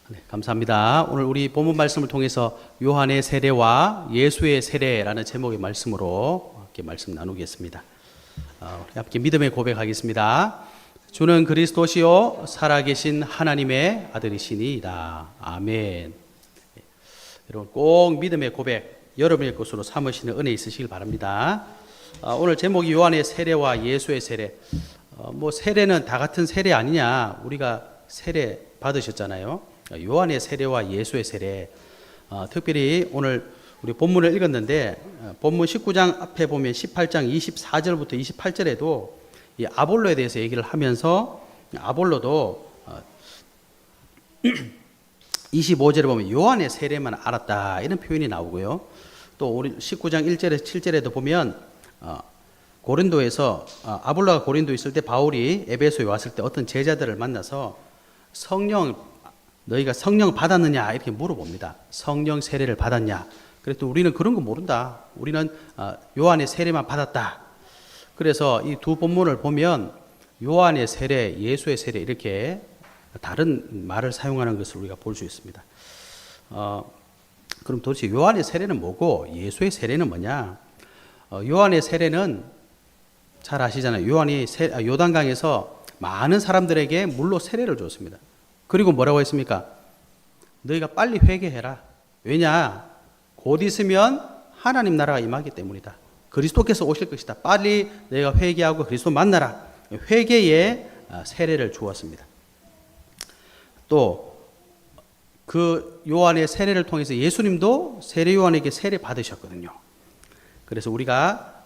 네, 감사합니다. 오늘 우리 본문 말씀을 통해서 요한의 세례와 예수의 세례라는 제목의 말씀으로 함께 말씀 나누겠습니다. 우리 함께 믿음의 고백하겠습니다. 주는 그리스도시요 살아계신 하나님의 아들이시니이다. 아멘. 여러분 꼭 믿음의 고백 여러분의 것으로 삼으시는 은혜 있으시길 바랍니다. 오늘 제목이 요한의 세례와 예수의 세례. 세례는 다 같은 세례 아니냐? 우리가 세례 받으셨잖아요. 요한의 세례와 예수의 세례. 특별히 오늘 우리 본문을 읽었는데 본문 19장 앞에 보면 18장 24절부터 28절에도 이 아볼로에 대해서 얘기를 하면서 아볼로도 25절에 보면 요한의 세례만 알았다 이런 표현이 나오고요. 또 우리 19장 1절에서 7절에도 보면 고린도에서 아볼로가 고린도에 있을 때 바울이 에베소에 왔을 때 어떤 제자들을 만나서 너희가 성령 받았느냐 이렇게 물어봅니다. 성령 세례를 받았냐? 그래도 우리는 그런 거 모른다. 우리는 요한의 세례만 받았다. 그래서 이 두 본문을 보면 요한의 세례, 예수의 세례 이렇게 다른 말을 사용하는 것을 우리가 볼 수 있습니다. 그럼 도대체 요한의 세례는 뭐고 예수의 세례는 뭐냐? 요한의 세례는 잘 아시잖아요. 요한이 요단강에서 많은 사람들에게 물로 세례를 줬습니다. 그리고 뭐라고 했습니까? 너희가 빨리 회개해라. 왜냐? 곧 있으면 하나님 나라가 임하기 때문이다. 그리스도께서 오실 것이다. 빨리 너희가 회개하고 그리스도 만나라. 회개의 세례를 주었습니다. 또 그 요한의 세례를 통해서 예수님도 세례 요한에게 세례 받으셨거든요. 그래서 우리가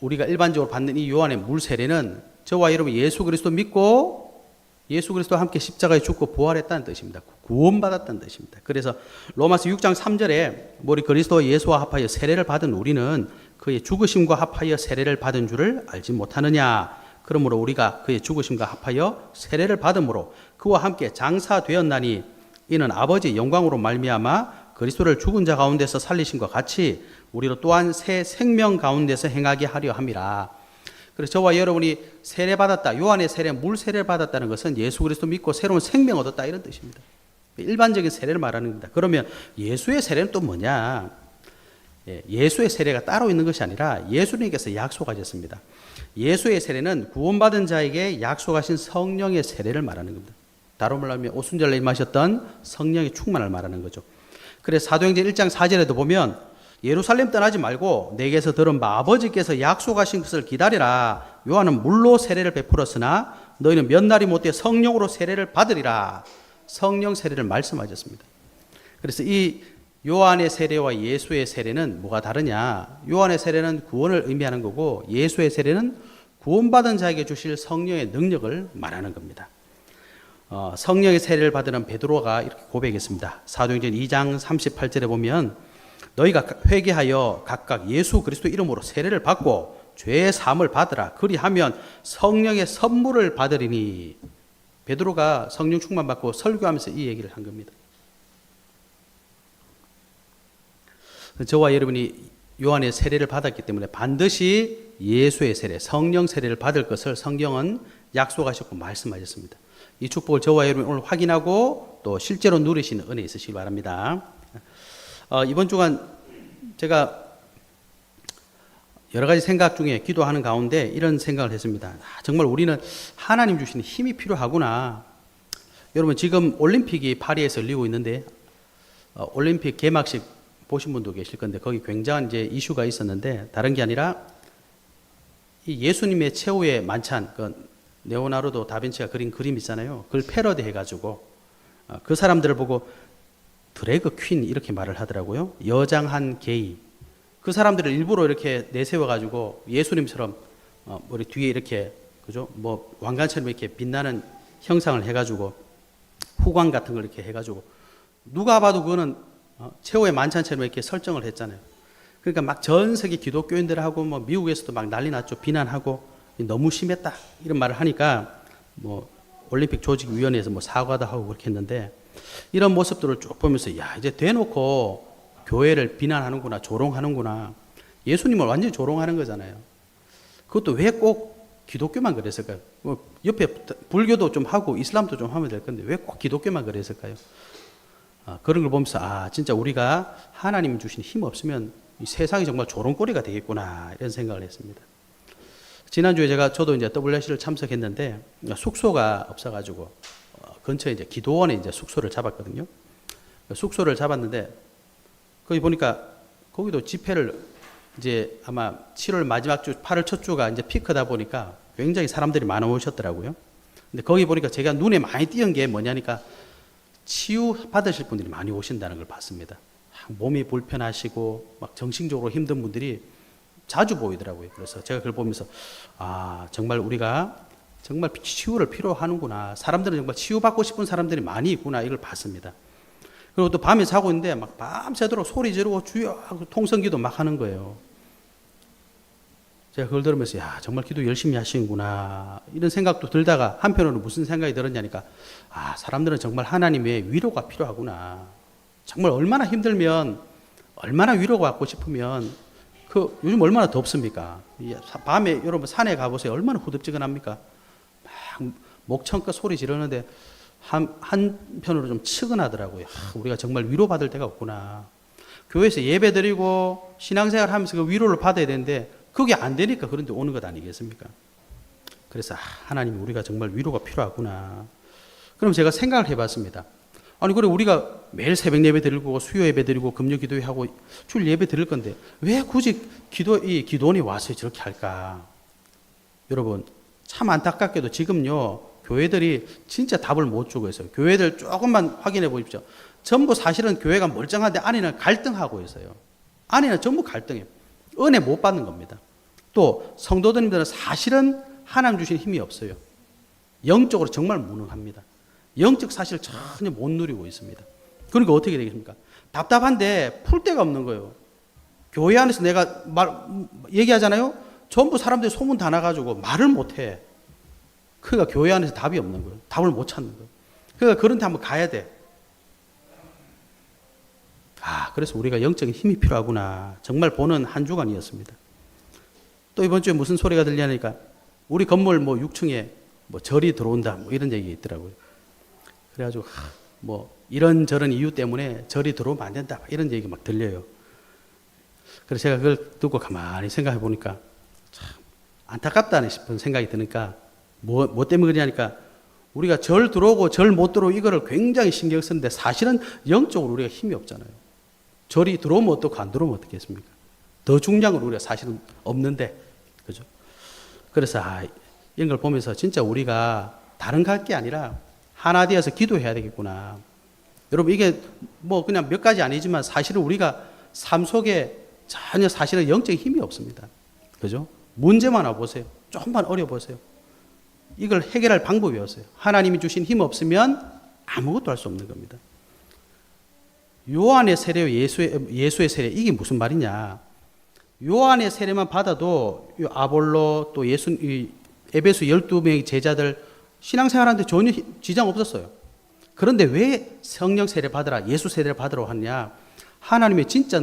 일반적으로 받는 이 요한의 물 세례는 저와 여러분 예수 그리스도 믿고 예수 그리스도와 함께 십자가에 죽고 부활했다는 뜻입니다. 구원받았다는 뜻입니다. 그래서 로마서 6장 3절에 우리 그리스도 예수와 합하여 세례를 받은 우리는 그의 죽으심과 합하여 세례를 받은 줄을 알지 못하느냐. 그러므로 우리가 그의 죽으심과 합하여 세례를 받음으로 그와 함께 장사되었나니 이는 아버지의 영광으로 말미암아 그리스도를 죽은 자 가운데서 살리심과 같이 우리로 또한 새 생명 가운데서 행하게 하려 함이라. 그래서 저와 여러분이 세례받았다. 요한의 세례, 물 세례를 받았다는 것은 예수 그리스도 믿고 새로운 생명 얻었다 이런 뜻입니다. 일반적인 세례를 말하는 겁니다. 그러면 예수의 세례는 또 뭐냐? 예수의 세례가 따로 있는 것이 아니라 예수님께서 약속하셨습니다. 예수의 세례는 구원받은 자에게 약속하신 성령의 세례를 말하는 겁니다. 다른 말로 하면 오순절에 임하셨던 성령의 충만을 말하는 거죠. 그래서 사도행전 1장 4절에도 보면 예루살렘 떠나지 말고 내게서 들은 바 아버지께서 약속하신 것을 기다리라. 요한은 물로 세례를 베풀었으나 너희는 몇 날이 못돼 성령으로 세례를 받으리라. 성령 세례를 말씀하셨습니다. 그래서 이 요한의 세례와 예수의 세례는 뭐가 다르냐? 요한의 세례는 구원을 의미하는 거고 예수의 세례는 구원받은 자에게 주실 성령의 능력을 말하는 겁니다. 성령의 세례를 받은 베드로가 이렇게 고백했습니다. 사도행전 2장 38절에 보면 너희가 회개하여 각각 예수 그리스도 이름으로 세례를 받고 죄의 사함을 받으라. 그리하면 성령의 선물을 받으리니. 베드로가 성령 충만 받고 설교하면서 이 얘기를 한 겁니다. 저와 여러분이 요한의 세례를 받았기 때문에 반드시 예수의 세례, 성령 세례를 받을 것을 성경은 약속하셨고 말씀하셨습니다. 이 축복을 저와 여러분이 오늘 확인하고 또 실제로 누리시는 은혜 있으시기 바랍니다. 이번 주간 제가 여러 가지 생각 중에 기도하는 가운데 이런 생각을 했습니다. 정말 우리는 하나님 주시는 힘이 필요하구나. 여러분 지금 올림픽이 파리에서 열리고 있는데 올림픽 개막식 보신 분도 계실 건데 거기 굉장한 이제 이슈가 있었는데 다른 게 아니라 이 예수님의 최후의 만찬, 그 레오나르도 다빈치가 그린 그림 있잖아요. 그걸 패러디 해가지고 그 사람들을 보고 드래그 퀸 이렇게 말을 하더라고요. 여장한 게이. 그 사람들을 일부러 이렇게 내세워가지고 예수님처럼 우리 뒤에 이렇게 그죠? 왕관처럼 이렇게 빛나는 형상을 해가지고 후광 같은 걸 이렇게 해가지고 누가 봐도 그거는 최후의 만찬처럼 이렇게 설정을 했잖아요. 그러니까 막 전 세계 기독교인들하고 미국에서도 막 난리 났죠. 비난하고 너무 심했다 이런 말을 하니까 올림픽 조직위원회에서 사과도 하고 그렇게 했는데 이런 모습들을 쭉 보면서 야 이제 대놓고 교회를 비난하는구나 조롱하는구나. 예수님을 완전히 조롱하는 거잖아요. 그것도 왜 꼭 기독교만 그랬을까요? 옆에 불교도 좀 하고 이슬람도 좀 하면 될 건데 왜 꼭 기독교만 그랬을까요? 그런 걸 보면서 진짜 우리가 하나님 주신 힘 없으면 이 세상이 정말 조롱거리가 되겠구나 이런 생각을 했습니다. 지난주에 저도 이제 WC를 참석했는데 숙소가 없어가지고 근처에 이제 기도원에 이제 숙소를 잡았거든요. 숙소를 잡았는데 거기 보니까 거기도 집회를 이제 아마 7월 마지막 주, 8월 첫 주가 이제 피크다 보니까 굉장히 사람들이 많이 오셨더라고요. 근데 거기 보니까 제가 눈에 많이 띄은 게 뭐냐니까 치유 받으실 분들이 많이 오신다는 걸 봤습니다. 몸이 불편하시고 막 정신적으로 힘든 분들이 자주 보이더라고요. 그래서 제가 그걸 보면서 정말 우리가 정말 치유를 필요하는구나. 사람들은 정말 치유받고 싶은 사람들이 많이 있구나. 이걸 봤습니다. 그리고 또 밤에 자고 있는데 막 밤새도록 소리 지르고 주여 하고 통성기도 막 하는 거예요. 제가 그걸 들으면서 정말 기도 열심히 하시는구나 이런 생각도 들다가 한편으로는 무슨 생각이 들었냐니까 사람들은 정말 하나님의 위로가 필요하구나. 정말 얼마나 힘들면 얼마나 위로가 받고 싶으면 요즘 얼마나 덥습니까? 밤에 여러분 산에 가보세요. 얼마나 후덥지근합니까? 막 목청껏 소리 지르는데 한편으로 좀 측은하더라고요. 우리가 정말 위로받을 데가 없구나. 교회에서 예배 드리고 신앙생활 하면서 그 위로를 받아야 되는데 그게 안 되니까 그런 데 오는 것 아니겠습니까? 그래서 하나님 우리가 정말 위로가 필요하구나. 그럼 제가 생각을 해봤습니다. 그래 우리가 매일 새벽 예배 드리고 수요 예배 드리고 금요 기도회 하고 주일 예배 드릴 건데 왜 굳이 이 기도원에 와서 저렇게 할까? 여러분 참 안타깝게도 지금요 교회들이 진짜 답을 못 주고 있어요. 교회들 조금만 확인해 보십시오. 전부 사실은 교회가 멀쩡한데 안에는 갈등하고 있어요. 안에는 전부 갈등해요. 은혜 못 받는 겁니다. 또 성도들님들은 사실은 하나님 주신 힘이 없어요. 영적으로 정말 무능합니다. 영적 사실을 전혀 못 누리고 있습니다. 그러니까 어떻게 되겠습니까? 답답한데 풀 데가 없는 거예요. 교회 안에서 내가 얘기하잖아요. 전부 사람들이 소문 다 나가지고 말을 못해. 그러니까 교회 안에서 답이 없는 거예요. 답을 못 찾는 거예요. 그러니까 그런 데 한번 가야 돼. 그래서 우리가 영적인 힘이 필요하구나. 정말 보는 한 주간이었습니다. 또 이번 주에 무슨 소리가 들리냐니까 우리 건물 6층에 절이 들어온다 이런 얘기가 있더라고요. 그래가지고 이런저런 이유 때문에 절이 들어오면 안 된다 이런 얘기가 막 들려요. 그래서 제가 그걸 듣고 가만히 생각해 보니까 참 안타깝다는 싶은 생각이 드니까 뭐 때문에 그러냐니까 우리가 절 들어오고 절 못 들어오고 이거를 굉장히 신경 쓰는데 사실은 영적으로 우리가 힘이 없잖아요. 절이 들어오면 어떻고 안 들어오면 어떻겠습니까? 더 중요한 걸 우리가 사실은 없는데 그죠? 그래서 이런 걸 보면서 진짜 우리가 다른 갈 게 아니라 하나 되어서 기도해야 되겠구나. 여러분 이게 그냥 몇 가지 아니지만 사실은 우리가 삶 속에 전혀 사실은 영적인 힘이 없습니다. 그죠? 문제만 와보세요. 조금만 어려보세요. 이걸 해결할 방법이 없어요. 하나님이 주신 힘 없으면 아무것도 할 수 없는 겁니다. 요한의 세례와 예수의 세례 이게 무슨 말이냐? 요한의 세례만 받아도 아볼로 또 에베소 12명의 제자들 신앙생활하는데 전혀 지장 없었어요. 그런데 왜 성령 세례 받으라, 예수 세례를 받으라고 하느냐? 하나님의 진짜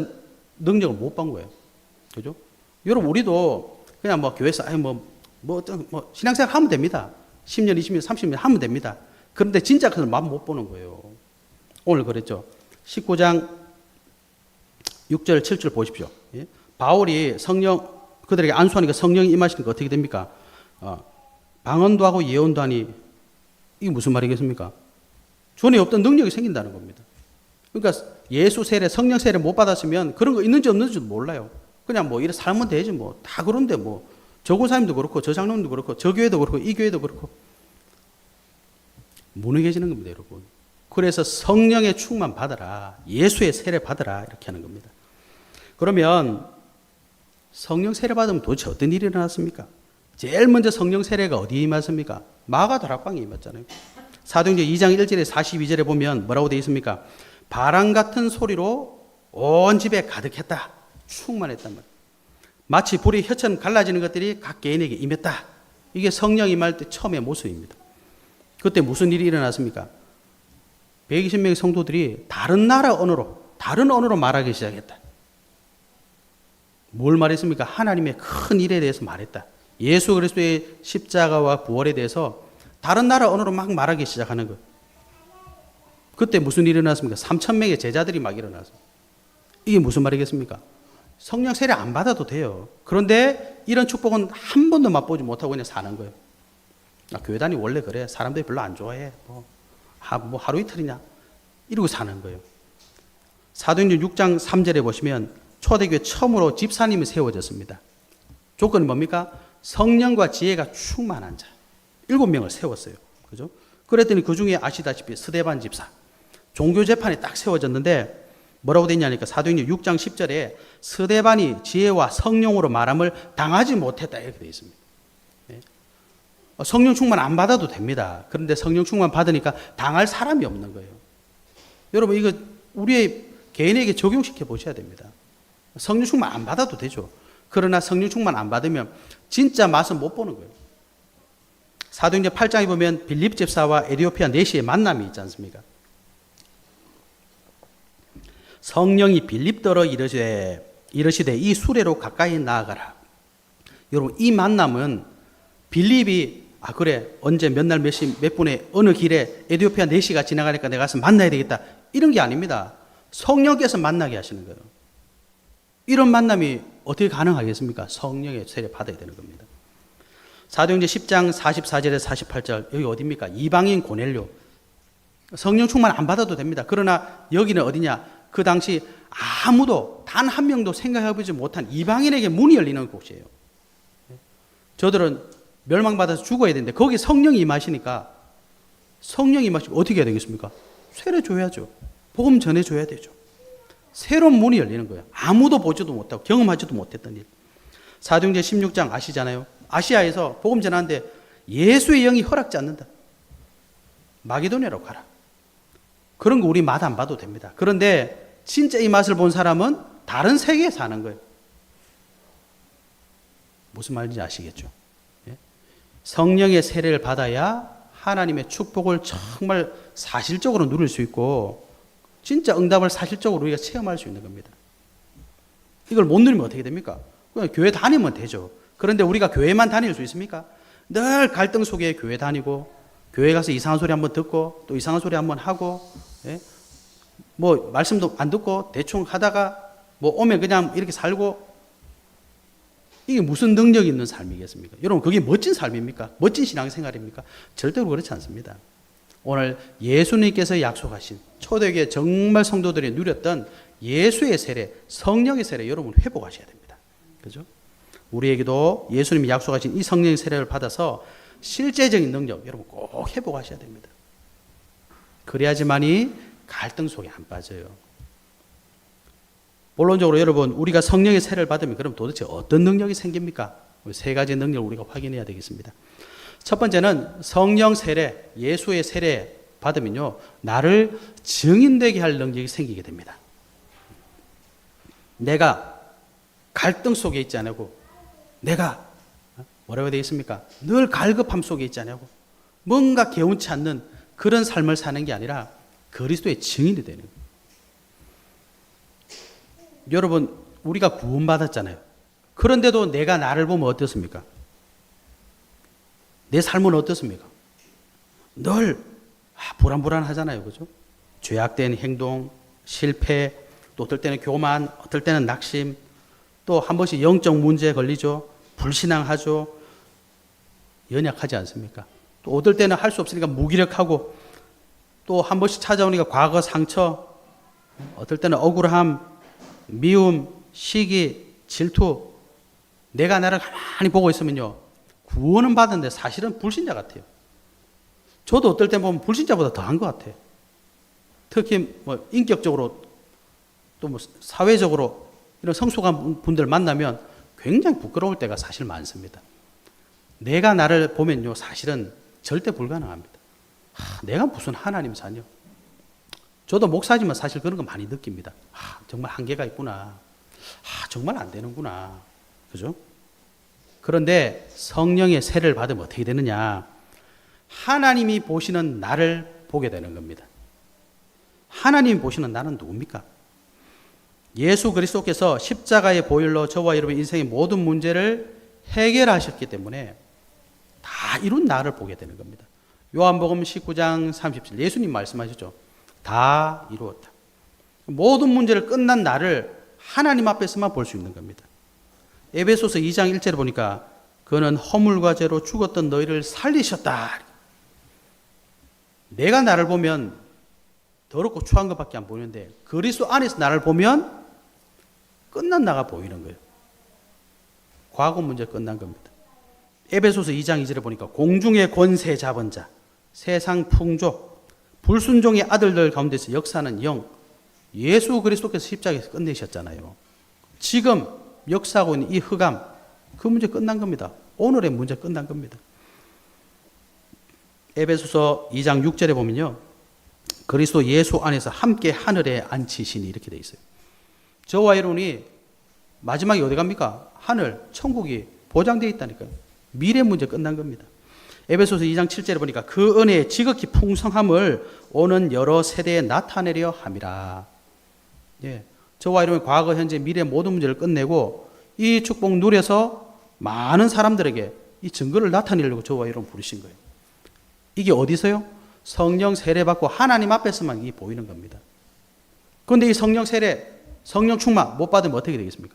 능력을 못 본 거예요. 그죠? 여러분 우리도 그냥 교회에서 신앙생활 하면 됩니다. 10년, 20년, 30년 하면 됩니다. 그런데 진짜 그걸 맛 못 보는 거예요. 오늘 그랬죠. 19장 6절, 7절 보십시오. 예? 바울이 그들에게 안수하니까 성령이 임하시니까 어떻게 됩니까? 방언도 하고 예언도 하니 이게 무슨 말이겠습니까? 전에 없던 능력이 생긴다는 겁니다. 그러니까 예수 세례, 성령 세례 못 받았으면 그런 거 있는지 없는지도 몰라요. 그냥 이래 살면 되지 다 그런데 저 권사님도 그렇고 저 장로님도 그렇고 저 교회도 그렇고 이 교회도 그렇고 무능해지는 겁니다, 여러분. 그래서 성령의 충만 받아라, 예수의 세례 받아라 이렇게 하는 겁니다. 그러면 성령 세례 받으면 도대체 어떤 일이 일어났습니까? 제일 먼저 성령 세례가 어디에 임했습니까? 마가 다락방에 임했잖아요. 사도행전 2장 1절에 42절에 보면 뭐라고 되어 있습니까? 바람 같은 소리로 온 집에 가득했다. 충만했단 말이에요. 마치 불이 혀처럼 갈라지는 것들이 각 개인에게 임했다. 이게 성령 임할 때 처음의 모습입니다. 그때 무슨 일이 일어났습니까? 120명의 성도들이 다른 언어로 말하기 시작했다. 뭘 말했습니까? 하나님의 큰 일에 대해서 말했다. 예수 그리스도의 십자가와 부활에 대해서 다른 나라 언어로 막 말하기 시작하는 거예요. 그때 무슨 일이 일어났습니까? 3,000명의 제자들이 막 일어나서. 이게 무슨 말이겠습니까? 성령 세례 안 받아도 돼요. 그런데 이런 축복은 한 번도 맛보지 못하고 그냥 사는 거예요. 교회 다니 원래 그래. 사람들이 별로 안 좋아해. 뭐 하루 이틀이냐. 이러고 사는 거예요. 사도행전 6장 3절에 보시면 초대교회 처음으로 집사님이 세워졌습니다. 조건이 뭡니까? 성령과 지혜가 충만한 자. 7명을 세웠어요. 그죠? 그랬더니 그 중에 아시다시피 스데반 집사. 종교 재판이 딱 세워졌는데 뭐라고 되냐니까 사도행전 6장 10절에 스데반이 지혜와 성령으로 말함을 당하지 못했다 이렇게 되어 있습니다. 성령 충만 안 받아도 됩니다. 그런데 성령 충만 받으니까 당할 사람이 없는 거예요. 여러분 이거 우리의 개인에게 적용시켜 보셔야 됩니다. 성령 충만 안 받아도 되죠. 그러나 성령 충만 안 받으면 진짜 맛은 못 보는 거예요. 사도행전 8장에 보면 빌립 집사와 에디오피아 내시의 만남이 있지 않습니까? 성령이 빌립더러 이르시되 이 수레로 가까이 나아가라. 여러분 이 만남은 빌립이 그래 언제 몇 날 몇 분에 어느 길에 에디오피아 내시가 지나가니까 내가 가서 만나야 되겠다 이런 게 아닙니다. 성령께서 만나게 하시는 거예요. 이런 만남이 어떻게 가능하겠습니까? 성령의 세례 받아야 되는 겁니다. 사도행전 10장 44절에서 48절 여기 어디입니까? 이방인 고넬료. 성령 충만 안 받아도 됩니다. 그러나 여기는 어디냐? 그 당시 아무도 단 한 명도 생각해보지 못한 이방인에게 문이 열리는 곳이에요. 저들은 멸망받아서 죽어야 되는데 거기 성령이 임하시니까 성령이 임하시면 어떻게 해야 되겠습니까? 세례 줘야죠. 복음 전해줘야 되죠. 새로운 문이 열리는 거예요. 아무도 보지도 못하고 경험하지도 못했던 일. 사도행전 16장 아시잖아요. 아시아에서 복음 전하는데 예수의 영이 허락지 않는다. 마게도냐로 가라. 그런 거 우리 맛 안 봐도 됩니다. 그런데 진짜 이 맛을 본 사람은 다른 세계에 사는 거예요. 무슨 말인지 아시겠죠? 성령의 세례를 받아야 하나님의 축복을 정말 사실적으로 누릴 수 있고 진짜 응답을 사실적으로 우리가 체험할 수 있는 겁니다. 이걸 못 누리면 어떻게 됩니까? 그냥 교회 다니면 되죠. 그런데 우리가 교회만 다닐 수 있습니까? 늘 갈등 속에 교회 다니고 교회 가서 이상한 소리 한번 듣고 또 이상한 소리 한번 하고 뭐 말씀도 안 듣고 대충 하다가 뭐 오면 그냥 이렇게 살고 이게 무슨 능력이 있는 삶이겠습니까? 여러분 그게 멋진 삶입니까? 멋진 신앙생활입니까? 절대로 그렇지 않습니다. 오늘 예수님께서 약속하신 초대교회 정말 성도들이 누렸던 예수의 세례, 성령의 세례 여러분 회복하셔야 됩니다. 그죠? 우리에게도 예수님이 약속하신 이 성령의 세례를 받아서 실제적인 능력 여러분 꼭 회복하셔야 됩니다. 그래야지만이 갈등 속에 안 빠져요. 본론적으로 여러분 우리가 성령의 세례를 받으면 그럼 도대체 어떤 능력이 생깁니까? 세 가지 능력을 우리가 확인해야 되겠습니다. 첫 번째는 성령 세례, 예수의 세례 받으면요 나를 증인되게 할 능력이 생기게 됩니다. 내가 갈등 속에 있지 않고 내가 뭐라고 되어 있습니까? 늘 갈급함 속에 있지 않고 뭔가 개운치 않는 그런 삶을 사는 게 아니라 그리스도의 증인이 되는 거예요. 여러분 우리가 구원받았잖아요. 그런데도 내가 나를 보면 어떻습니까? 내 삶은 어떻습니까? 늘 불안불안하잖아요. 그죠? 죄악된 행동, 실패, 또 어떨 때는 교만, 어떨 때는 낙심, 또 한 번씩 영적 문제에 걸리죠. 불신앙하죠. 연약하지 않습니까? 또 어떨 때는 할 수 없으니까 무기력하고 또 한 번씩 찾아오니까 과거 상처, 어떨 때는 억울함, 미움, 시기, 질투. 내가 나를 가만히 보고 있으면요 구원은 받았는데 사실은 불신자 같아요. 저도 어떨 때 보면 불신자보다 더한 것 같아요. 특히 뭐 인격적으로 또 뭐 사회적으로 이런 성숙한 분들 만나면 굉장히 부끄러울 때가 사실 많습니다. 내가 나를 보면요 사실은 절대 불가능합니다. 내가 무슨 하나님 자녀. 저도 목사지만 사실 그런 거 많이 느낍니다. 정말 한계가 있구나. 정말 안 되는구나. 그죠? 그런데 성령의 세례를 받으면 어떻게 되느냐? 하나님이 보시는 나를 보게 되는 겁니다. 하나님이 보시는 나는 누굽니까? 예수 그리스도께서 십자가의 보혈로 저와 여러분의 인생의 모든 문제를 해결하셨기 때문에 다 이룬 나를 보게 되는 겁니다. 요한복음 19장 37 예수님 말씀하셨죠. 다 이루었다. 모든 문제를 끝난 나를 하나님 앞에서만 볼 수 있는 겁니다. 에베소서 2장 1절에 보니까 그는 허물과 죄로 죽었던 너희를 살리셨다. 내가 나를 보면 더럽고 추한 것밖에 안 보이는데 그리스도 안에서 나를 보면 끝난 나가 보이는 거예요. 과거 문제 끝난 겁니다. 에베소서 2장 2절에 보니까 공중의 권세 잡은 자, 세상 풍족, 불순종의 아들들 가운데서 역사하는 영, 예수 그리스도께서 십자가에서 끝내셨잖아요. 지금 역사하고 있는 이 흑암, 그 문제 끝난 겁니다. 오늘의 문제 끝난 겁니다. 에베소서 2장 6절에 보면요. 그리스도 예수 안에서 함께 하늘에 앉히시니 이렇게 돼 있어요. 저와 여러분이 마지막에 어디 갑니까? 하늘, 천국이 보장되어 있다니까요. 미래 문제 끝난 겁니다. 에베소서 2장 7절에 보니까 그 은혜의 지극히 풍성함을 오는 여러 세대에 나타내려 함이라. 예, 저와 여러분의 과거, 현재, 미래 모든 문제를 끝내고 이 축복 누려서 많은 사람들에게 이 증거를 나타내려고 저와 여러분 부르신 거예요. 이게 어디서요? 성령 세례 받고 하나님 앞에서만 이게 보이는 겁니다. 그런데 이 성령 세례, 성령 충만 못 받으면 어떻게 되겠습니까?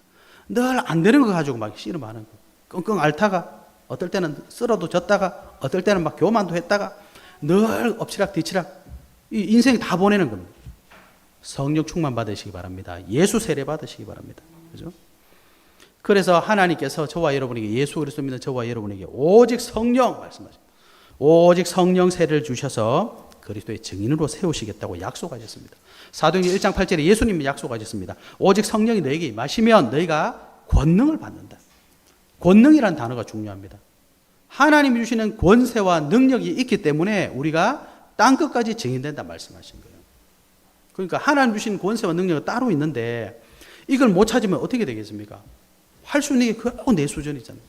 늘 안 되는 거 가지고 막 씨름하는 거. 끙끙 앓다가 어떨 때는 쓰러도 졌다가 어떨 때는 막 교만도 했다가 늘 엎치락 뒤치락 이 인생 다 보내는 겁니다. 성령 충만 받으시기 바랍니다. 예수 세례 받으시기 바랍니다. 그죠? 그래서 하나님께서 저와 여러분에게 예수 그리스도 믿는 저와 여러분에게 오직 성령 말씀하십니다. 오직 성령 세례를 주셔서 그리스도의 증인으로 세우시겠다고 약속하셨습니다. 사도행전 1장 8절에 예수님이 약속하셨습니다. 오직 성령이 너에게 임하시면 너희가 권능을 받는다. 권능이라는 단어가 중요합니다. 하나님이 주시는 권세와 능력이 있기 때문에 우리가 땅끝까지 증인된다 말씀하신 거예요. 그러니까 하나님 주신 권세와 능력은 따로 있는데 이걸 못 찾으면 어떻게 되겠습니까? 할 수 있는 게 그거 내 수준이잖아요.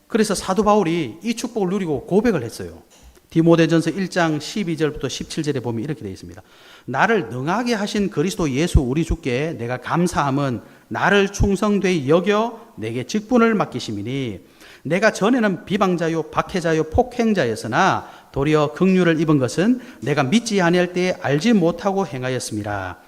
그래서 사도 바울이 이 축복을 누리고 고백을 했어요. 디모데전서 1장 12절부터 17절에 보면 이렇게 되어 있습니다. 나를 능하게 하신 그리스도 예수 우리 주께 내가 감사함은 나를 충성되이 여겨 내게 직분을 맡기심이니 내가 전에는 비방자요 박해자요 폭행자였으나 도리어 긍휼을 입은 것은 내가 믿지 아니할 때에 알지 못하고 행하였습니다.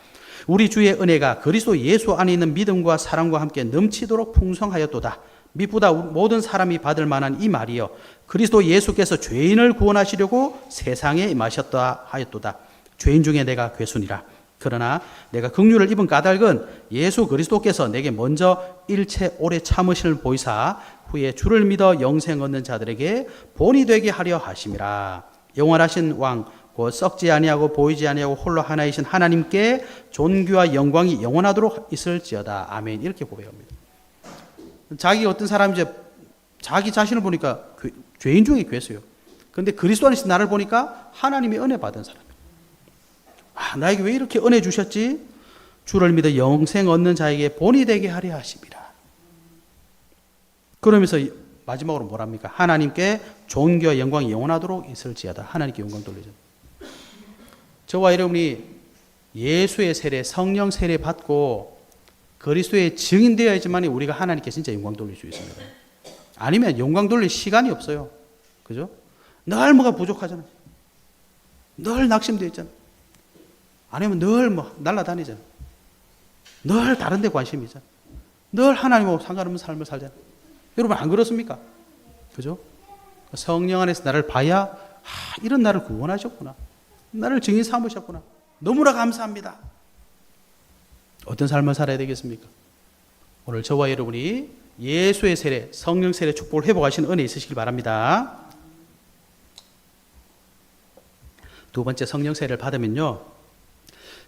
우리 주의 은혜가 그리스도 예수 안에 있는 믿음과 사랑과 함께 넘치도록 풍성하였도다. 미쁘다 모든 사람이 받을 만한 이 말이여 그리스도 예수께서 죄인을 구원하시려고 세상에 임하셨다 하였도다. 죄인 중에 내가 괴순이라. 그러나 내가 긍휼을 입은 까닭은 예수 그리스도께서 내게 먼저 일체 오래 참으심을 보이사 후에 주를 믿어 영생 얻는 자들에게 본이 되게 하려 하심이라. 영원하신 왕 곧 썩지 아니하고 보이지 아니하고 홀로 하나이신 하나님께 존귀와 영광이 영원하도록 있을지어다. 아멘. 이렇게 고백합니다. 자기 어떤 사람이 이제 자기 자신을 보니까 죄인 중에 괴수요. 그런데 그리스도 안에서 나를 보니까 하나님의 은혜 받은 사람이에요. 아, 나에게 왜 이렇게 은혜 주셨지? 주를 믿어 영생 얻는 자에게 본이 되게 하려 하심이라. 그러면서 마지막으로 뭐랍니까? 하나님께 존귀와 영광이 영원하도록 있을지어다. 하나님께 영광 돌리죠. 저와 여러분이 예수의 세례, 성령 세례 받고 그리스도의 증인 되어야지만 우리가 하나님께 진짜 영광 돌릴 수 있습니다. 아니면 영광 돌릴 시간이 없어요. 그죠? 늘 뭐가 부족하잖아요. 늘 낙심되어 있잖아요. 아니면 늘 뭐 날아다니잖아요. 늘 다른 데 관심이 있잖아요. 늘 하나님하고 상관없는 삶을 살잖아요. 여러분 안 그렇습니까? 그죠? 성령 안에서 나를 봐야 이런 나를 구원하셨구나. 나를 증인 삼으셨구나. 너무나 감사합니다. 어떤 삶을 살아야 되겠습니까? 오늘 저와 여러분이 예수의 세례, 성령 세례 축복을 회복하시는 은혜 있으시길 바랍니다. 두 번째 성령 세례를 받으면요.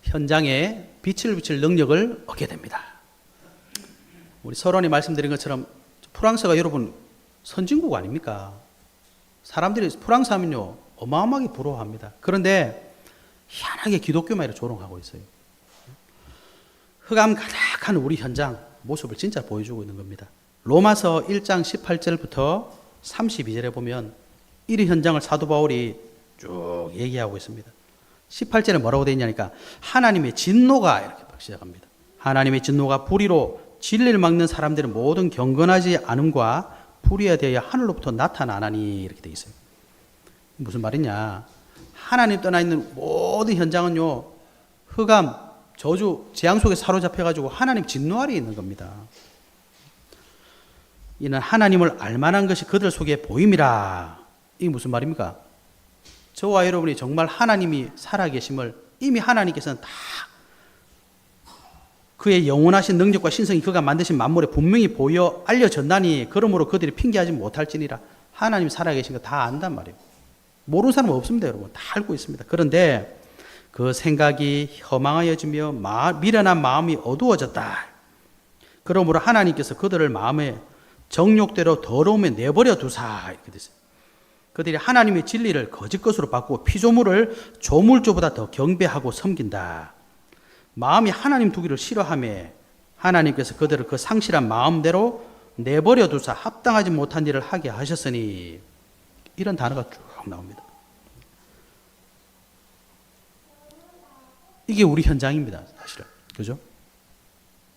현장에 빛을 비칠 능력을 얻게 됩니다. 우리 서론이 말씀드린 것처럼 프랑스가 여러분 선진국 아닙니까? 사람들이 프랑스 하면요. 어마어마하게 부러워합니다. 그런데 희한하게 기독교만 이렇게 조롱하고 있어요. 흑암 가득한 우리 현장 모습을 진짜 보여주고 있는 겁니다. 로마서 1장 18절부터 32절에 보면 이 현장을 사도 바울이 쭉 얘기하고 있습니다. 18절에 뭐라고 되어 있냐니까 하나님의 진노가 이렇게 시작합니다. 하나님의 진노가 불의로 진리를 막는 사람들의 모든 경건하지 않음과 불의에 대하여 하늘로부터 나타나나니 이렇게 돼 있어요. 무슨 말이냐? 하나님 떠나 있는 모든 현장은요, 흑암, 저주, 재앙 속에 사로잡혀가지고 하나님 진노 아래에 있는 겁니다. 이는 하나님을 알만한 것이 그들 속에 보임이라. 이게 무슨 말입니까? 저와 여러분이 정말 하나님이 살아계심을 이미 하나님께서는 다 그의 영원하신 능력과 신성이 그가 만드신 만물에 분명히 보여 알려졌나니 그러므로 그들이 핑계하지 못할지니라. 하나님 살아계신 거 다 안단 말이에요. 모르는 사람은 없습니다, 여러분. 다 알고 있습니다. 그런데 그 생각이 허망하여지며 미련한 마음이 어두워졌다. 그러므로 하나님께서 그들을 마음에 정욕대로 더러움에 내버려 두사. 이렇게 됐어요. 그들이 하나님의 진리를 거짓 것으로 바꾸고 피조물을 조물주보다 더 경배하고 섬긴다. 마음이 하나님 두기를 싫어하며 하나님께서 그들을 그 상실한 마음대로 내버려 두사 합당하지 못한 일을 하게 하셨으니, 이런 단어가 쭉 나옵니다. 이게 우리 현장입니다, 사실은. 그죠?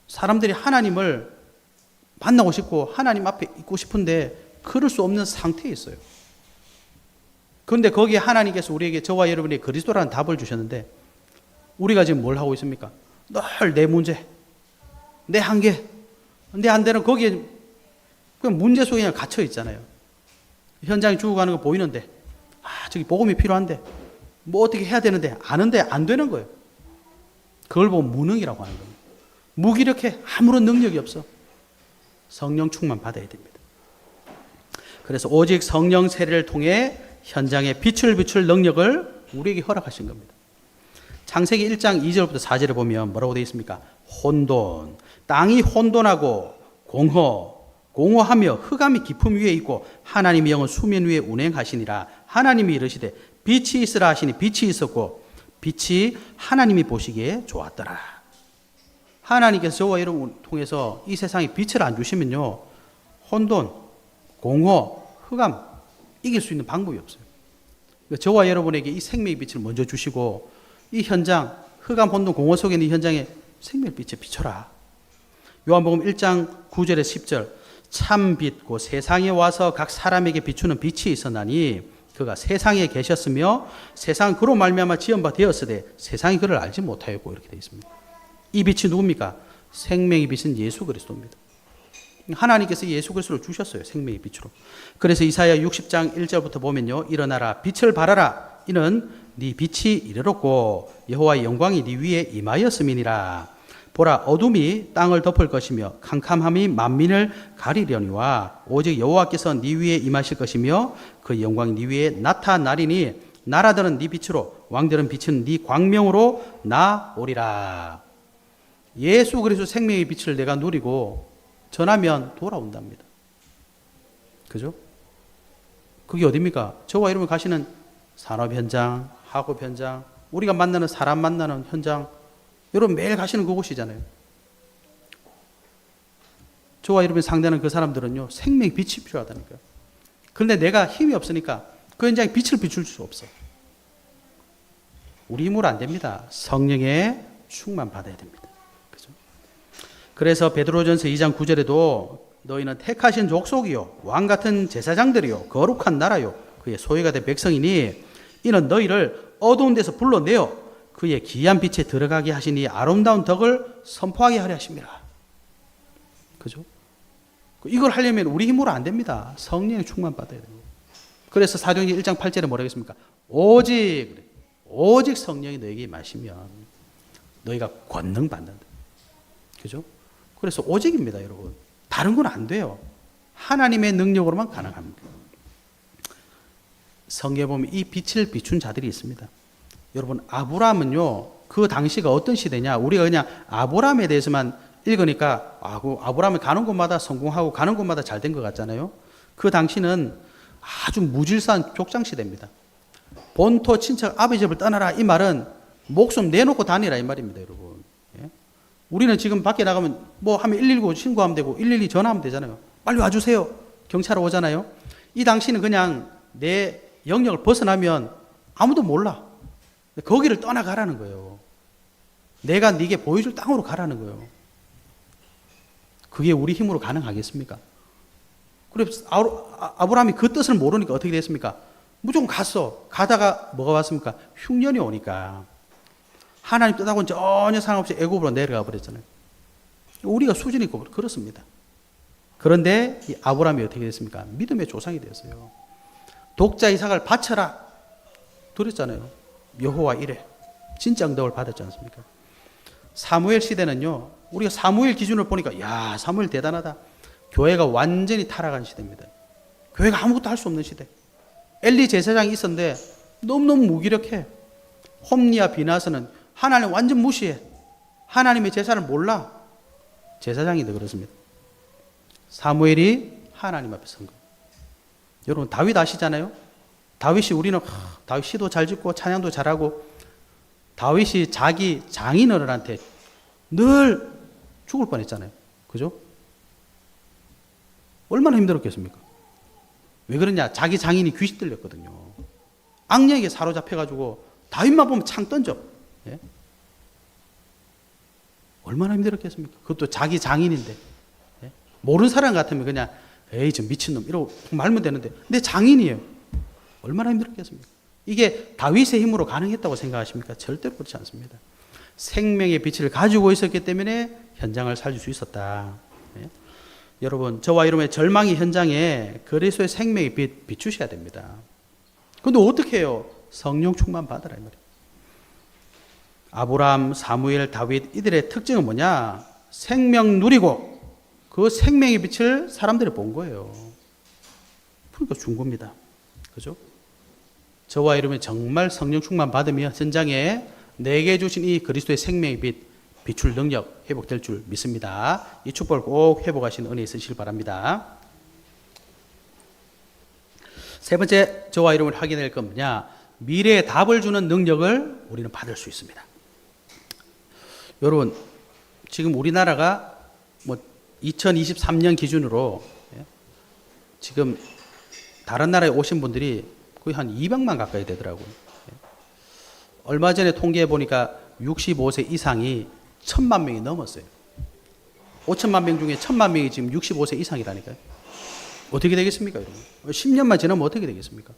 사람들이 하나님을 만나고 싶고 하나님 앞에 있고 싶은데 그럴 수 없는 상태에 있어요. 그런데 거기에 하나님께서 우리에게, 저와 여러분이 그리스도라는 답을 주셨는데 우리가 지금 뭘 하고 있습니까? 늘 내 문제, 내 한계, 내 안되는, 거기에 그냥 문제 속에 그냥 갇혀 있잖아요. 현장이 죽어가는 거 보이는데, 저기 복음이 필요한데, 뭐 어떻게 해야 되는데, 아는데 안 되는 거예요. 그걸 보고 무능이라고 하는 겁니다. 무기력해. 아무런 능력이 없어. 성령 충만 받아야 됩니다. 그래서 오직 성령 세례를 통해 현장에 빛을 비출 능력을 우리에게 허락하신 겁니다. 창세기 1장 2절부터 4절에 보면 뭐라고 되어 있습니까? 혼돈, 땅이 혼돈하고 공허하며 흑암이 깊음 위에 있고 하나님의 영은 수면 위에 운행하시니라. 하나님이 이르시되 빛이 있으라 하시니 빛이 있었고 빛이 하나님이 보시기에 좋았더라. 하나님께서 저와 여러분을 통해서 이 세상에 빛을 안 주시면요, 혼돈, 공허, 흑암 이길 수 있는 방법이 없어요. 저와 여러분에게 이 생명의 빛을 먼저 주시고 이 현장, 흑암, 혼돈, 공허 속에 있는 이 현장에 생명의 빛에 비춰라. 요한복음 1장 9절에 10절, 참 빛 곧 세상에 와서 각 사람에게 비추는 빛이 있었나니 그가 세상에 계셨으며 세상은 그로 말미암아 지은 바 되었으되 세상이 그를 알지 못하였고, 이렇게 되어 있습니다. 이 빛이 누굽니까? 생명의 빛은 예수 그리스도입니다. 하나님께서 예수 그리스도를 주셨어요, 생명의 빛으로. 그래서 이사야 60장 1절부터 보면요, 일어나라 빛을 발하라. 이는 네 빛이 이르렀고 여호와의 영광이 네 위에 임하였음이니라. 보라, 어둠이 땅을 덮을 것이며 캄캄함이 만민을 가리려니와 오직 여호와께서 네 위에 임하실 것이며 그 영광이 네 위에 나타나리니 나라들은 네 빛으로 왕들은 빛은 네 광명으로 나오리라. 예수 그리스도 생명의 빛을 내가 누리고 전하면 돌아온답니다. 그죠? 그게 어디입니까? 저와 여러분 가시는 산업 현장, 학업 현장, 우리가 만나는 사람 만나는 현장, 여러분 매일 가시는 그곳이잖아요. 저와 여러분이 상대하는 그 사람들은요, 생명의 빛이 필요하다니까요. 그런데 내가 힘이 없으니까 그 현장에 빛을 비출 수 없어. 우리 힘으로 안 됩니다. 성령의 충만 받아야 됩니다. 그죠? 그래서 베드로전서 2장 9절에도 너희는 택하신 족속이요 왕 같은 제사장들이요 거룩한 나라요 그의 소유가 된 백성이니 이는 너희를 어두운 데서 불러내어 그의 기이한 빛에 들어가게 하시니 아름다운 덕을 선포하게 하려 하십니다. 그죠? 이걸 하려면 우리 힘으로 안 됩니다. 성령의 충만 받아야 됩니다. 그래서 사도행전 1장 8절에 뭐라고 했습니까? 오직 성령이 너에게 마시면 너희가 권능 받는다. 그죠? 그래서 오직입니다, 여러분. 다른 건 안 돼요. 하나님의 능력으로만 가능합니다. 성경에 보면 이 빛을 비춘 자들이 있습니다. 여러분, 아브라함은요, 그 당시가 어떤 시대냐, 우리가 그냥 아브라함에 대해서만 읽으니까 아브라함이 가는 곳마다 성공하고 가는 곳마다 잘 된 것 같잖아요. 그 당시는 아주 무질서한 족장 시대입니다. 본토 친척 아버지 집을 떠나라, 이 말은 목숨 내놓고 다니라 이 말입니다, 여러분. 예? 우리는 지금 밖에 나가면 뭐 하면 119 신고하면 되고 112 전화하면 되잖아요. 빨리 와주세요. 경찰 오잖아요. 이 당시는 그냥 내 영역을 벗어나면 아무도 몰라. 거기를 떠나가라는 거예요. 내가 네게 보여줄 땅으로 가라는 거예요. 그게 우리 힘으로 가능하겠습니까? 그래 아브라함이 그 뜻을 모르니까 어떻게 됐습니까? 무조건 갔어. 가다가 뭐가 왔습니까? 흉년이 오니까 하나님 뜻하고는 전혀 상관없이 애굽으로 내려가 버렸잖아요. 우리가 수준이 있고 그렇습니다. 그런데 이 아브라함이 어떻게 됐습니까? 믿음의 조상이 되었어요. 독자 이삭을 바쳐라 그랬잖아요. 여호와 이래 진짜 응답을 받았지 않습니까? 사무엘 시대는요, 우리가 사무엘 기준을 보니까 야, 사무엘 대단하다. 교회가 완전히 타락한 시대입니다. 교회가 아무것도 할 수 없는 시대. 엘리 제사장이 있었는데 너무너무 무기력해. 홈리와 비나스는 하나님 완전 무시해. 하나님의 제사를 몰라. 제사장인데 그렇습니다. 사무엘이 하나님 앞에 선 거예요. 여러분 다윗 아시잖아요? 다윗이 우리는 다윗 시도 잘 짓고 찬양도 잘하고 다윗이 자기 장인어른한테 늘 죽을 뻔했잖아요. 그죠? 얼마나 힘들었겠습니까? 왜 그러냐? 자기 장인이 귀신 들렸거든요. 악령에게 사로잡혀가지고 다윗만 보면 창 던져. 예? 얼마나 힘들었겠습니까? 그것도 자기 장인인데. 예? 모르는 사람 같으면 그냥 에이 저 미친놈 이러고 말면 되는데 내 장인이에요. 얼마나 힘들었겠습니까? 이게 다윗의 힘으로 가능했다고 생각하십니까? 절대로 그렇지 않습니다. 생명의 빛을 가지고 있었기 때문에 현장을 살릴 수 있었다. 예? 여러분 저와 여러분의 절망의 현장에 그리스도의 생명의 빛 비추셔야 됩니다. 그런데 어떻게 해요? 성령 충만 받으라 이 말이에요. 아브라함, 사무엘, 다윗 이들의 특징은 뭐냐? 생명 누리고 그 생명의 빛을 사람들이 본 거예요. 그러니까 준 겁니다. 그죠? 저와 여러분이 정말 성령 충만 받으며 현장에 내게 주신 이 그리스도의 생명의 빛 비출 능력 회복될 줄 믿습니다. 이 축복을 꼭 회복하시는 은혜 있으시길 바랍니다. 세 번째 저와 여러분이 확인할 건 뭐냐? 미래의 답을 주는 능력을 우리는 받을 수 있습니다. 여러분 지금 우리나라가 뭐 2023년 기준으로 지금 다른 나라에 오신 분들이 거의 한 200만 가까이 되더라고요. 얼마 전에 통계해 보니까 65세 이상이 1000만 명이 넘었어요. 5천만 명 중에 1000만 명이 지금 65세 이상이라니까요. 어떻게 되겠습니까, 여러분? 10년만 지나면 어떻게 되겠습니까?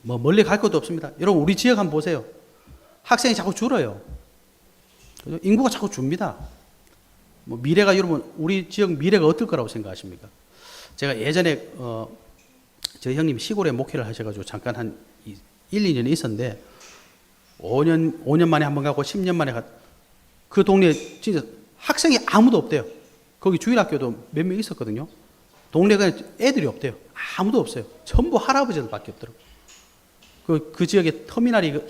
뭐 멀리 갈 것도 없습니다. 여러분 우리 지역 한번 보세요. 학생이 자꾸 줄어요. 인구가 자꾸 줍니다. 뭐 미래가 여러분 우리 지역 미래가 어떨 거라고 생각하십니까? 제가 예전에 저희 형님 시골에 목회를 하셔가지고 잠깐 한 1, 2년 있었는데 5년 만에 한 번 가고 10년 만에 그 동네에 진짜 학생이 아무도 없대요. 거기 주일학교도 몇 명 있었거든요. 동네가 애들이 없대요. 아무도 없어요. 전부 할아버지들밖에 없더라고요. 그 지역에 터미널이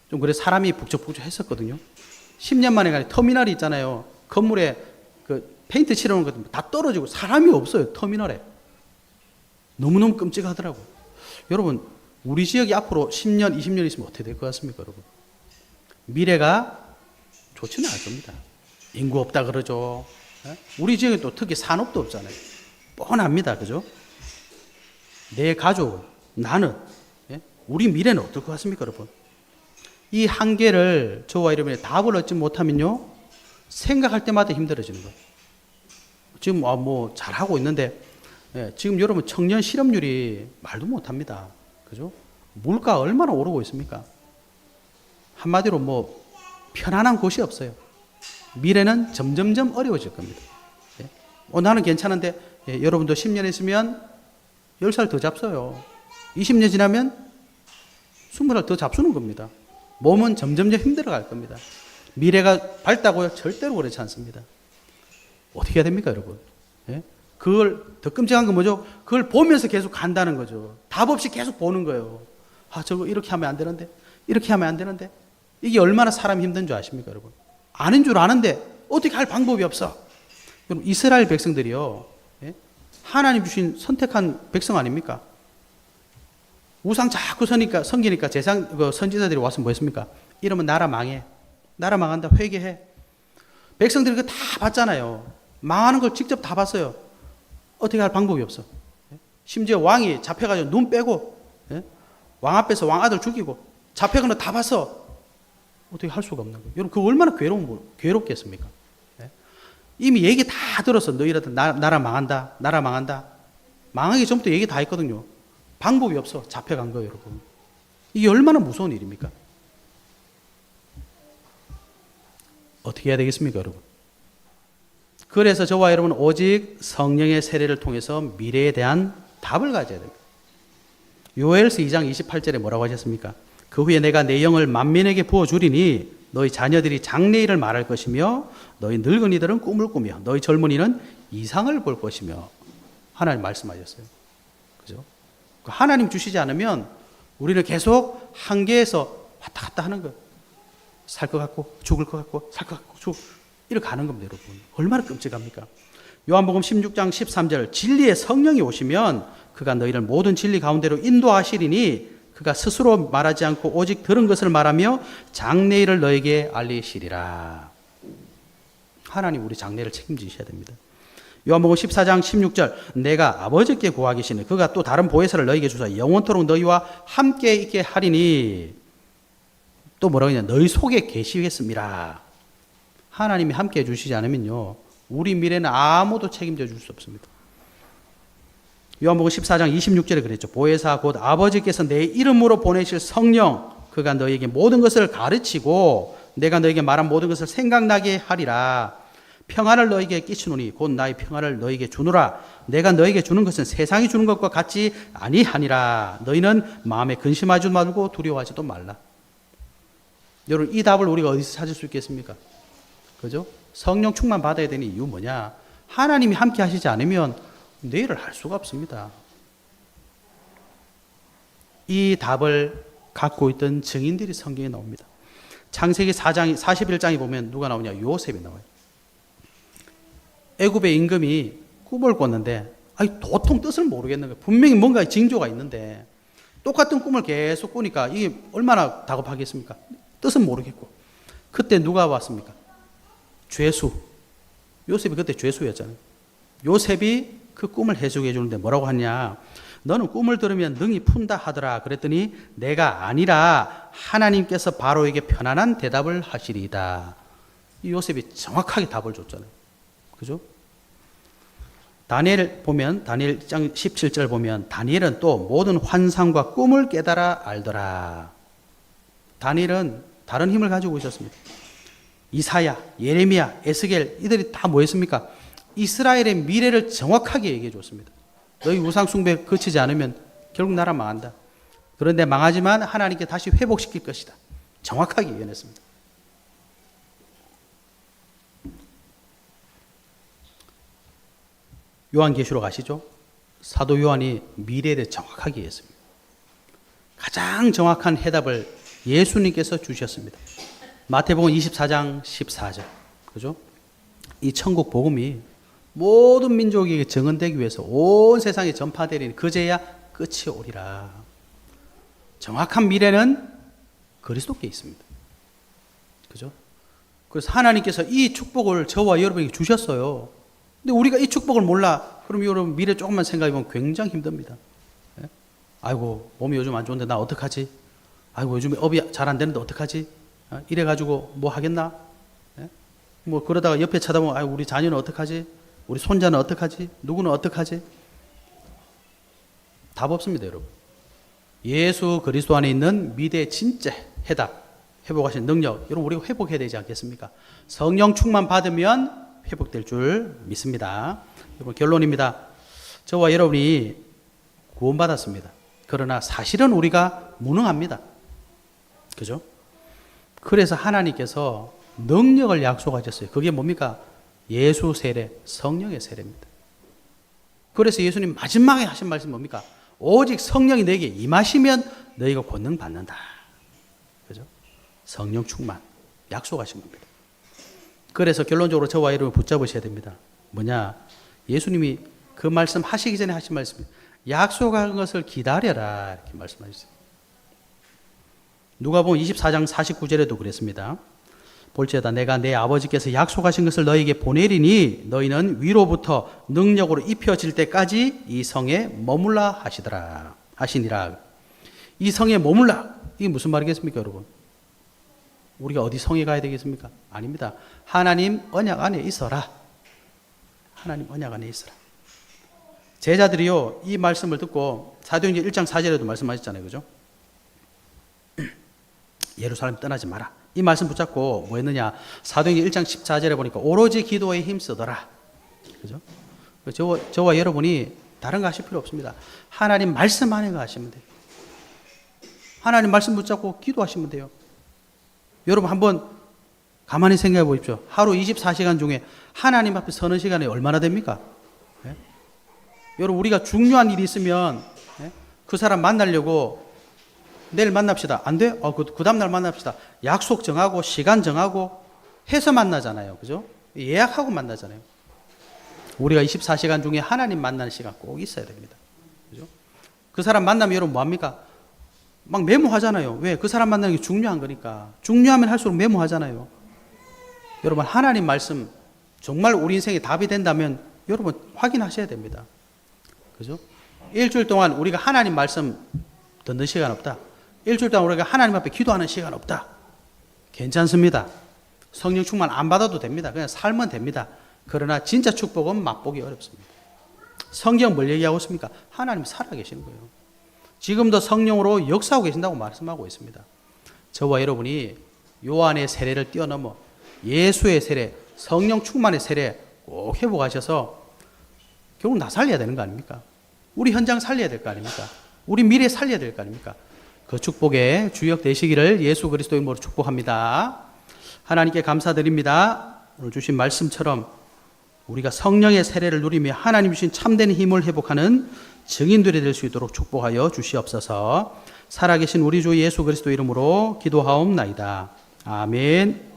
좀 그래 사람이 북적북적 했었거든요. 10년 만에 가니 터미널이 있잖아요. 건물에 그 페인트 칠해놓은 것도 다 떨어지고 사람이 없어요. 터미널에. 너무너무 끔찍하더라고요. 여러분 우리 지역이 앞으로 10년, 20년 있으면 어떻게 될 것 같습니까, 여러분? 미래가 좋지는 않을 겁니다. 인구 없다 그러죠. 우리 지역에 또 특히 산업도 없잖아요. 뻔합니다. 그죠? 내 가족, 나는, 우리 미래는 어떨 것 같습니까, 여러분? 이 한계를 저와 여러분의 답을 얻지 못하면요, 생각할 때마다 힘들어지는 거예요. 지금 뭐 잘하고 있는데, 지금 여러분 청년 실업률이 말도 못합니다. 그죠? 물가 얼마나 오르고 있습니까? 한마디로 뭐 편안한 곳이 없어요. 미래는 점점점 어려워질 겁니다. 나는 괜찮은데 여러분도 10년 있으면 10살 더 잡숴요. 20년 지나면 20살 더 잡수는 겁니다. 몸은 점점점 힘들어갈 겁니다. 미래가 밝다고요? 절대로 그렇지 않습니다. 어떻게 해야 됩니까, 여러분? 그걸 더 끔찍한 건 뭐죠? 그걸 보면서 계속 간다는 거죠. 답 없이 계속 보는 거예요. 저거 이렇게 하면 안 되는데, 이렇게 하면 안 되는데. 이게 얼마나 사람이 힘든 줄 아십니까, 여러분? 아는 줄 아는데 어떻게 할 방법이 없어. 여러분 이스라엘 백성들이요, 하나님 주신 선택한 백성 아닙니까? 우상 자꾸 섬기니까 선지자들이 와서 뭐 했습니까? 이러면 나라 망해. 나라 망한다. 회개해. 백성들이 그거 다 봤잖아요. 망하는 걸 직접 다 봤어요. 어떻게 할 방법이 없어. 심지어 왕이 잡혀가지고 눈 빼고, 왕 앞에서 왕 아들 죽이고, 잡혀간 거 다 봤어. 어떻게 할 수가 없는 거예요. 여러분, 그거 얼마나 괴롭겠습니까? 이미 얘기 다 들었어. 너희라도 나라 망한다. 나라 망한다. 망하기 전부터 얘기 다 했거든요. 방법이 없어. 잡혀간 거예요, 여러분. 이게 얼마나 무서운 일입니까? 어떻게 해야 되겠습니까, 여러분? 그래서 저와 여러분 오직 성령의 세례를 통해서 미래에 대한 답을 가져야 됩니다. 요엘서 2장 28절에 뭐라고 하셨습니까? 그 후에 내가 내 영을 만민에게 부어주리니 너희 자녀들이 장래일을 말할 것이며 너희 늙은이들은 꿈을 꾸며 너희 젊은이는 이상을 볼 것이며 하나님 말씀하셨어요. 그죠? 하나님 주시지 않으면 우리는 계속 한계에서 왔다 갔다 하는 거예요. 살 것 같고 죽을 것 같고 살 것 같고 이렇게 가는 겁니다, 여러분. 얼마나 끔찍합니까? 요한복음 16장 13절 진리의 성령이 오시면 그가 너희를 모든 진리 가운데로 인도하시리니 그가 스스로 말하지 않고 오직 들은 것을 말하며 장래일을 너에게 알리시리라. 하나님 우리 장래를 책임지셔야 됩니다. 요한복음 14장 16절 내가 아버지께 구하기시니 그가 또 다른 보혜사를 너희에게 주사 영원토록 너희와 함께 있게 하리니 또 뭐라고 했냐 너희 속에 계시겠습니다. 하나님이 함께 해주시지 않으면요 우리 미래는 아무도 책임져 줄 수 없습니다. 요한복음 14장 26절에 그랬죠. 보혜사 곧 아버지께서 내 이름으로 보내실 성령 그가 너희에게 모든 것을 가르치고 내가 너희에게 말한 모든 것을 생각나게 하리라. 평안을 너희에게 끼치노니 곧 나의 평안을 너희에게 주노라. 내가 너희에게 주는 것은 세상이 주는 것과 같지 아니하니라. 너희는 마음에 근심하지 말고 두려워하지도 말라. 여러분 이 답을 우리가 어디서 찾을 수 있겠습니까? 그죠? 성령 충만 받아야 되는 이유 뭐냐? 하나님이 함께 하시지 않으면 내일을 할 수가 없습니다. 이 답을 갖고 있던 증인들이 성경에 나옵니다. 창세기 4장 41장에 보면 누가 나오냐? 요셉이 나와요. 애굽의 임금이 꿈을 꿨는데 도통 뜻을 모르겠는 거예요. 분명히 뭔가 징조가 있는데 똑같은 꿈을 계속 꾸니까 이게 얼마나 다급하겠습니까? 뜻은 모르겠고. 그때 누가 왔습니까? 죄수. 요셉이 그때 죄수였잖아요. 요셉이 그 꿈을 해석해 주는데 뭐라고 하냐? 너는 꿈을 들으면 능히 푼다 하더라. 그랬더니 내가 아니라 하나님께서 바로에게 편안한 대답을 하시리이다. 이 요셉이 정확하게 답을 줬잖아요. 그죠? 다니엘 보면 다니엘 17절 보면 다니엘은 또 모든 환상과 꿈을 깨달아 알더라. 다니엘은 다른 힘을 가지고 있었습니다. 이사야, 예레미야, 에스겔 이들이 다 뭐였습니까? 이스라엘의 미래를 정확하게 얘기해 줬습니다. 너희 우상 숭배 그치지 않으면 결국 나라 망한다. 그런데 망하지만 하나님께 다시 회복시킬 것이다. 정확하게 예언했습니다. 요한계시록 아시죠? 사도 요한이 미래에 대해 정확하게 얘기했습니다. 가장 정확한 해답을 예수님께서 주셨습니다. 마태복음 24장 14절. 그죠? 이 천국 복음이 모든 민족에게 증언되기 위해서 온 세상에 전파되리니 그제야 끝이 오리라. 정확한 미래는 그리스도께 있습니다. 그죠? 그래서 하나님께서 이 축복을 저와 여러분에게 주셨어요. 근데 우리가 이 축복을 몰라. 그럼 여러분 미래 조금만 생각해보면 굉장히 힘듭니다. 예? 아이고 몸이 요즘 안 좋은데 나 어떡하지? 아이고 요즘에 업이 잘 안 되는데 어떡하지? 이래가지고 뭐 하겠나? 예? 뭐 그러다가 옆에 쳐다보면 아이고 우리 자녀는 어떡하지? 우리 손자는 어떡하지? 누구는 어떡하지? 답 없습니다, 여러분. 예수 그리스도 안에 있는 미래의 진짜 해답, 회복하신 능력, 여러분 우리가 회복해야 되지 않겠습니까? 성령 충만 받으면 회복될 줄 믿습니다. 여러분 결론입니다. 저와 여러분이 구원받았습니다. 그러나 사실은 우리가 무능합니다. 그죠? 그래서 하나님께서 능력을 약속하셨어요. 그게 뭡니까? 예수 세례, 성령의 세례입니다. 그래서 예수님 마지막에 하신 말씀이 뭡니까? 오직 성령이 너에게 임하시면 너희가 권능 받는다. 그죠? 성령 충만 약속하신 겁니다. 그래서 결론적으로 저와 여러분 붙잡으셔야 됩니다. 뭐냐? 예수님이 그 말씀 하시기 전에 하신 말씀이 약속한 것을 기다려라 이렇게 말씀하셨어요. 누가복음 24장 49절에도 그랬습니다. 볼지어다 내가 내 아버지께서 약속하신 것을 너희에게 보내리니 너희는 위로부터 능력으로 입혀질 때까지 이 성에 머물라 하시니라. 이 성에 머물라. 이게 무슨 말이겠습니까, 여러분? 우리가 어디 성에 가야 되겠습니까? 아닙니다. 하나님 언약 안에 있어라. 하나님 언약 안에 있으라. 제자들이요, 이 말씀을 듣고 사도행전 1장 4절에도 말씀하셨잖아요. 그죠? 예루살렘 떠나지 마라. 이 말씀 붙잡고 뭐 했느냐? 사도행전 1장 14절에 보니까 오로지 기도에 힘쓰더라. 그죠? 저와 여러분이 다른 거 하실 필요 없습니다. 하나님 말씀 안에 가시면 돼요. 하나님 말씀 붙잡고 기도하시면 돼요. 여러분 한번 가만히 생각해 보십시오. 하루 24시간 중에 하나님 앞에 서는 시간이 얼마나 됩니까? 네? 여러분 우리가 중요한 일이 있으면 그 사람 만나려고 내일 만납시다. 안 돼? 그 다음날 만납시다. 약속 정하고 시간 정하고 해서 만나잖아요. 그죠? 예약하고 만나잖아요. 우리가 24시간 중에 하나님 만나는 시간 꼭 있어야 됩니다. 그죠? 그 사람 만나면 여러분 뭐합니까? 막 메모하잖아요. 왜? 그 사람 만나는 게 중요한 거니까. 중요하면 할수록 메모하잖아요. 여러분 하나님 말씀 정말 우리 인생에 답이 된다면 여러분 확인하셔야 됩니다. 그죠? 일주일 동안 우리가 하나님 말씀 듣는 시간 없다. 일주일 동안 우리가 하나님 앞에 기도하는 시간 없다. 괜찮습니다. 성령 충만 안 받아도 됩니다. 그냥 살면 됩니다. 그러나 진짜 축복은 맛보기 어렵습니다. 성경 뭘 얘기하고 있습니까? 하나님 살아계시는 거예요. 지금도 성령으로 역사하고 계신다고 말씀하고 있습니다. 저와 여러분이 요한의 세례를 뛰어넘어 예수의 세례, 성령 충만의 세례 꼭 회복하셔서 결국 나 살려야 되는 거 아닙니까? 우리 현장 살려야 될 거 아닙니까? 우리 미래 살려야 될 거 아닙니까? 그 축복의 주역 되시기를 예수 그리스도의 이름으로 축복합니다. 하나님께 감사드립니다. 오늘 주신 말씀처럼 우리가 성령의 세례를 누리며 하나님 주신 참된 힘을 회복하는 증인들이 될 수 있도록 축복하여 주시옵소서. 살아계신 우리 주 예수 그리스도 이름으로 기도하옵나이다. 아멘.